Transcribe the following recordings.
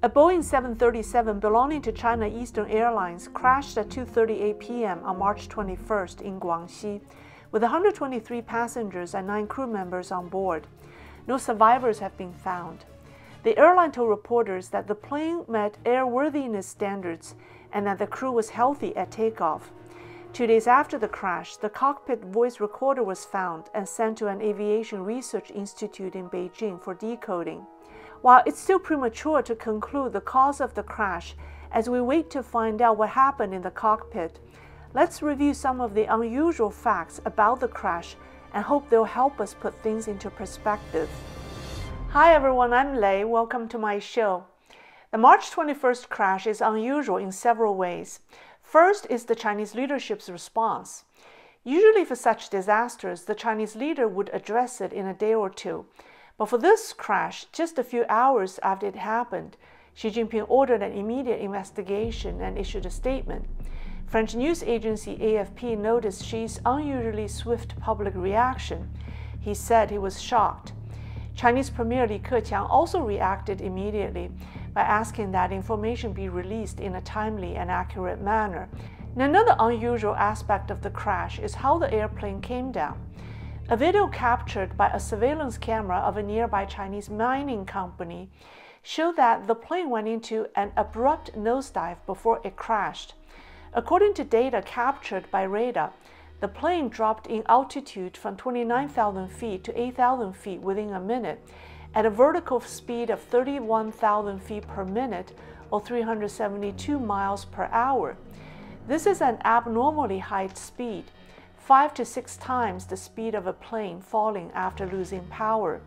A Boeing 737 belonging to China Eastern Airlines crashed at 2:38 p.m. on March 21st in Guangxi, with 123 passengers and 9 crew members on board. No survivors have been found. The airline told reporters that the plane met airworthiness standards and that the crew was healthy at takeoff. 2 days after the crash, the cockpit voice recorder was found and sent to an aviation research institute in Beijing for decoding. While it's still premature to conclude the cause of the crash, as we wait to find out what happened in the cockpit, let's review some of the unusual facts about the crash and hope they'll help us put things into perspective. Hi everyone, I'm Lei. Welcome to my show. The March 21st crash is unusual in several ways. First is the Chinese leadership's response. Usually for such disasters, the Chinese leader would address it in a day or two. But for this crash, just a few hours after it happened, Xi Jinping ordered an immediate investigation and issued a statement. French news agency AFP noticed Xi's unusually swift public reaction. He said he was shocked. Chinese Premier Li Keqiang also reacted immediately by asking that information be released in a timely and accurate manner. And another unusual aspect of the crash is how the airplane came down. A video captured by a surveillance camera of a nearby Chinese mining company showed that the plane went into an abrupt nosedive before it crashed. According to data captured by radar, the plane dropped in altitude from 29,000 feet to 8,000 feet within a minute at a vertical speed of 31,000 feet per minute or 372 miles per hour. This is an abnormally high speed, 5 to 6 times the speed of a plane falling after losing power.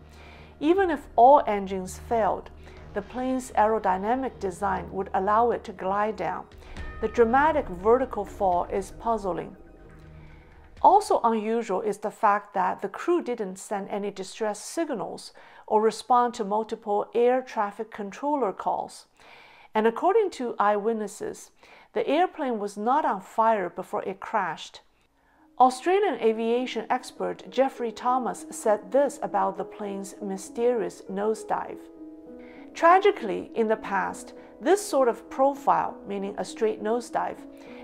Even if all engines failed, the plane's aerodynamic design would allow it to glide down. The dramatic vertical fall is puzzling. Also unusual is the fact that the crew didn't send any distress signals or respond to multiple air traffic controller calls. And according to eyewitnesses, the airplane was not on fire before it crashed. Australian aviation expert Jeffrey Thomas said this about the plane's mysterious nosedive. Tragically, in the past, this sort of profile, meaning a straight nosedive,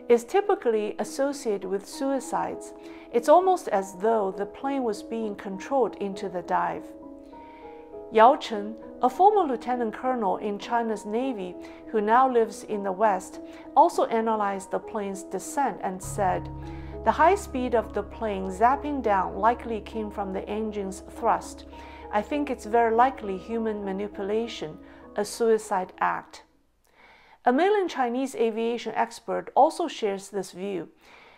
is typically associated with suicides. It's almost as though the plane was being controlled into the dive. Yao Chen, a former lieutenant colonel in China's Navy who now lives in the West, also analyzed the plane's descent and said, "The high speed of the plane zapping down likely came from the engine's thrust. I think it's very likely human manipulation, a suicide act." A mainland Chinese aviation expert also shares this view.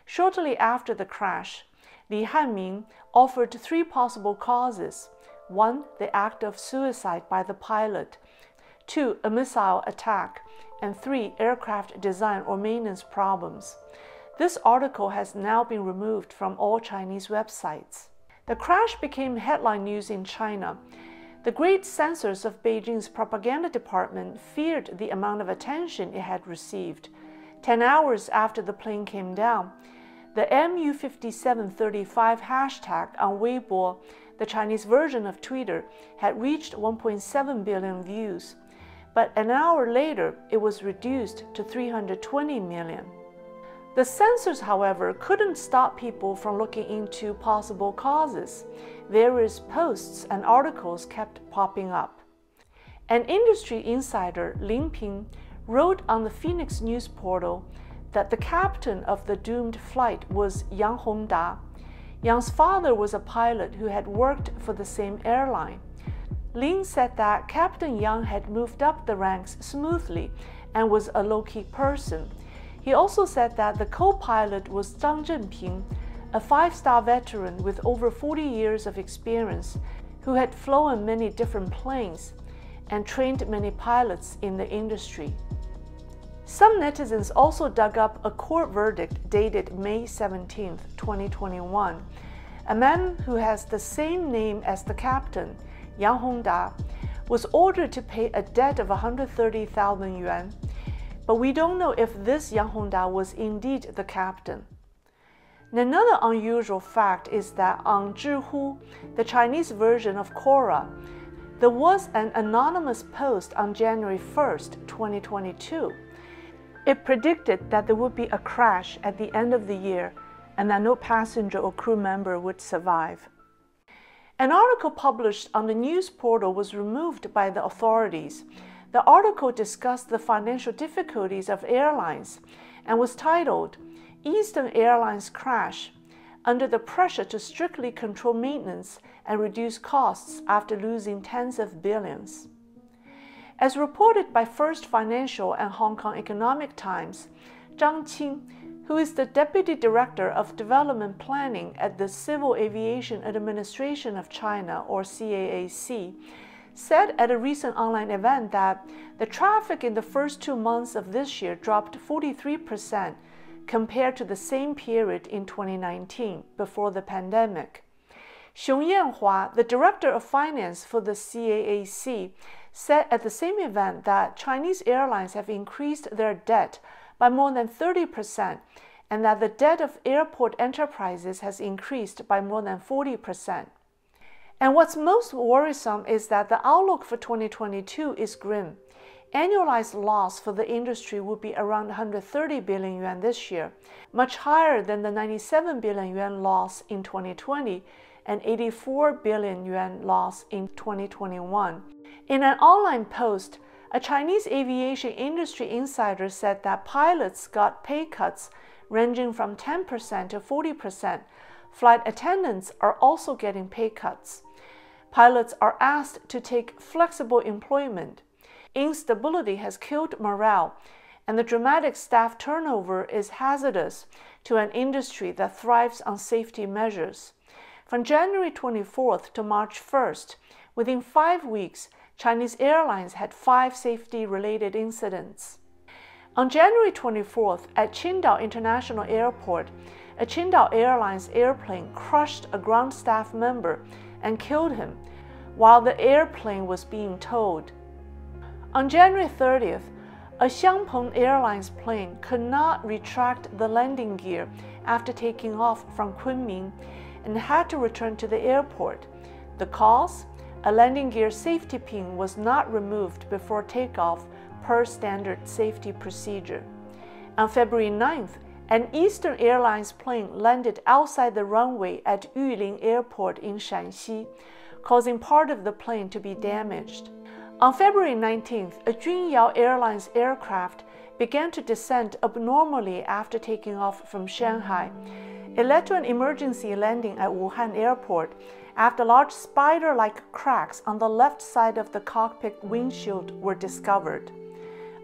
Shortly after the crash, Li Hanming offered 3 possible causes. 1, the act of suicide by the pilot. 2, a missile attack. And 3, aircraft design or maintenance problems. This article has now been removed from all Chinese websites. The crash became headline news in China. The great censors of Beijing's propaganda department feared the amount of attention it had received. 10 hours after the plane came down, the MU5735 hashtag on Weibo, the Chinese version of Twitter, had reached 1.7 billion views. But an hour later, it was reduced to 320 million. The censors, however, couldn't stop people from looking into possible causes. Various posts and articles kept popping up. An industry insider, Lin Ping, wrote on the Phoenix News portal that the captain of the doomed flight was Yang Hongda. Yang's father was a pilot who had worked for the same airline. Lin said that Captain Yang had moved up the ranks smoothly and was a low-key person. He also said that the co-pilot was Zhang Zhenping, a 5-star veteran with over 40 years of experience who had flown many different planes and trained many pilots in the industry. Some netizens also dug up a court verdict dated May 17, 2021. A man who has the same name as the captain, Yang Hongda, was ordered to pay a debt of 130,000 yuan. But we don't know if this Yang Hongda was indeed the captain. And another unusual fact is that on Zhihu, the Chinese version of Korra, There was an anonymous post on January 1st, 2022. It predicted that there would be a crash at the end of the year and that no passenger or crew member would survive. An article published on the news portal was removed by the authorities. The article discussed the financial difficulties of airlines and was titled, "Eastern Airlines Crash Under the Pressure to Strictly Control Maintenance and Reduce Costs After Losing Tens of Billions." As reported by First Financial and Hong Kong Economic Times, Zhang Qing, who is the Deputy Director of Development Planning at the Civil Aviation Administration of China, or CAAC, said at a recent online event that the traffic in the first 2 months of this year dropped 43% compared to the same period in 2019, before the pandemic. Xiong Yanhua, the Director of Finance for the CAAC, said at the same event that Chinese airlines have increased their debt by more than 30%, and that the debt of airport enterprises has increased by more than 40%. And what's most worrisome is that the outlook for 2022 is grim. Annualized loss for the industry would be around 130 billion yuan this year, much higher than the 97 billion yuan loss in 2020 and 84 billion yuan loss in 2021. In an online post, a Chinese aviation industry insider said that pilots got pay cuts ranging from 10% to 40%. Flight attendants are also getting pay cuts. Pilots are asked to take flexible employment. Instability has killed morale, and the dramatic staff turnover is hazardous to an industry that thrives on safety measures. From January 24th to March 1st, within 5 weeks, Chinese airlines had 5 safety-related incidents. On January 24th, at Qingdao International Airport, a Qingdao Airlines airplane crushed a ground staff member and killed him while the airplane was being towed. On January 30th, a Xiangpeng Airlines plane could not retract the landing gear after taking off from Kunming and had to return to the airport. The cause? A landing gear safety pin was not removed before takeoff per standard safety procedure. On February 9th, an Eastern Airlines plane landed outside the runway at Yulin Airport in Shanxi, causing part of the plane to be damaged. On February 19th, a Junyao Airlines aircraft began to descend abnormally after taking off from Shanghai. It led to an emergency landing at Wuhan Airport after large spider-like cracks on the left side of the cockpit windshield were discovered.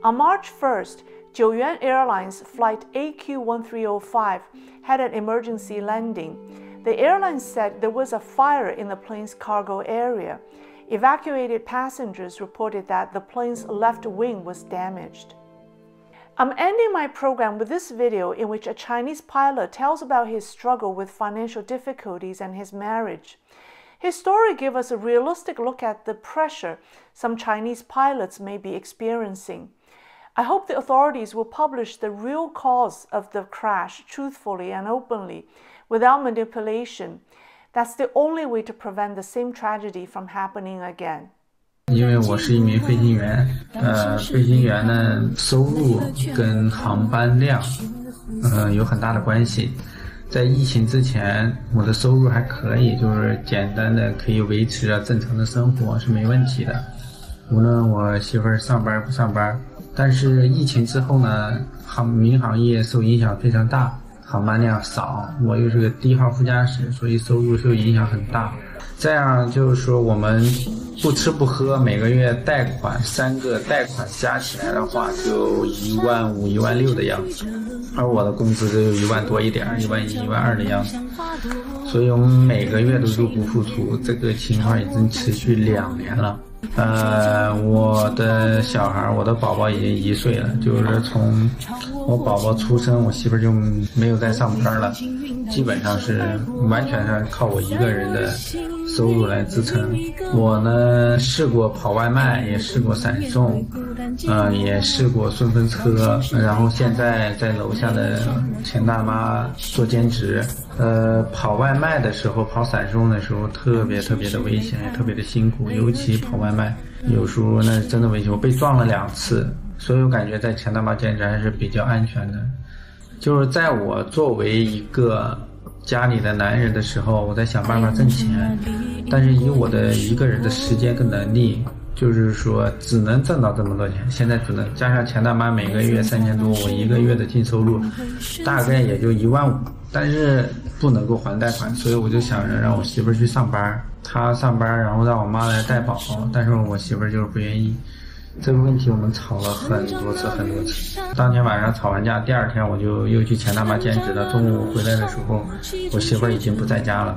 On March 1st, Jiuyuan Airlines flight AQ1305 had an emergency landing. The airline said there was a fire in the plane's cargo area. Evacuated passengers reported that the plane's left wing was damaged. I'm ending my program with this video in which a Chinese pilot tells about his struggle with financial difficulties and his marriage. His story gives us a realistic look at the pressure some Chinese pilots may be experiencing. I hope the authorities will publish the real cause of the crash truthfully and openly, without manipulation. That's the only way to prevent the same tragedy from happening again. 因为我是一名飞行员，飞行员呢收入跟航班量，有很大的关系。在疫情之前，我的收入还可以，就是简单的可以维持着正常的生活是没问题的。无论我媳妇儿上班不上班，但是疫情之后呢，民航业受影响非常大，航班量少，我又是个低号副驾驶，所以收入受影响很大。这样就是说我们不吃不喝，每个月贷款3个贷款加起来的话就15000、16000的样子，而我的工资只有1万多一点，11000、12000的样子，所以我们每个月都入不敷出，这个情况已经持续2年了。我的小孩，我的宝宝已经1岁了，就是从我宝宝出生，我媳妇就没有再上班了，基本上是完全是靠我一个人的收入来支撑。我呢试过跑外卖，也试过闪送，也试过顺风车，然后现在在楼下的钱大妈做兼职。跑外卖的时候，跑闪送的时候特别的危险，也特别的辛苦，尤其跑外卖，有时候那真的危险，我被撞了2次，所以我感觉在钱大妈兼职还是比较安全的。就是在我作为一个家里的男人的时候，我在想办法挣钱，但是以我的一个人的时间跟能力，就是说只能挣到这么多钱，现在只能加上钱大妈每个月3000多，我一个月的净收入大概也就15000，但是不能够还贷款，所以我就想着让我媳妇儿去上班，她上班然后让我妈来带宝，但是我媳妇儿就是不愿意。这个问题我们吵了很多次。当天晚上吵完架，第2天我就又去钱大妈兼职了。中午回来的时候，我媳妇儿已经不在家了。